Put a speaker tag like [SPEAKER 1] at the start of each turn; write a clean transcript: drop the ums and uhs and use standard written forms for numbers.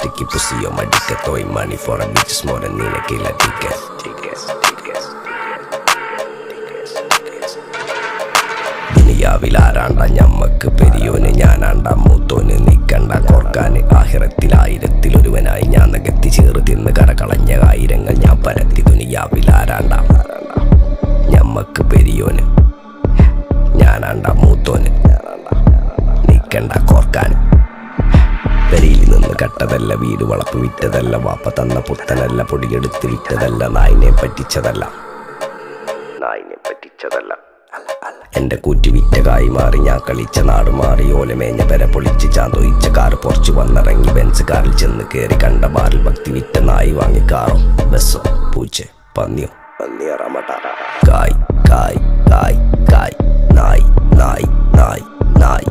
[SPEAKER 1] sticky pussy on my dick. Throwing money for a bitch is more than need a killer ticket. ദുനിയാവിലാരാണ്ട ഞമ്മക്ക് പെരിയോന് ഞാനാണ്ട മൂത്തോന് നിക്കണ്ട കോർക്കാന് ആഹിറത്തിൽ ആയിരത്തിലൊരുവനായി ഞാൻ നകത്തി ചേറ് തിന്ന് കരകളഞ്ഞ ആയിരങ്ങൾ ഞാൻ പരത്തി ദുനിയാവിലാരാണ്ട ഞമ്മക്ക് പെരിയോന് ഞാനാണ്ട മൂത്തോന് നിക്കണ്ട കോർക്കാന് പെരിയിൽ നിന്ന് കട്ടതല്ല വീട് വളപ്പ് വിറ്റതല്ല വാപ്പ തന്ന പുത്തനല്ല പൊടിയെടുത്ത് വിറ്റതല്ല നായിനെ പറ്റിച്ചതല്ല എന്റെ കൂറ്റി വിറ്റ കായി മാറി ഞാൻ കളിച്ച നാട് മാറി ഓലമേഞ്ഞ പെര പൊളിച്ച് ചാന്തൊയിച്ച കാറ് പൊറച്ചു വന്നിറങ്ങി ബെൻസ് കാറിൽ ചെന്ന് കയറി കണ്ട ബാറിൽ ഭക്തി വിറ്റ നായി വാങ്ങി കാറോ ബസ്സോ പൂച്ച പന്നിയോ കായ് കായ് കായ് കായ് നായ് നായ് നായ് നായ്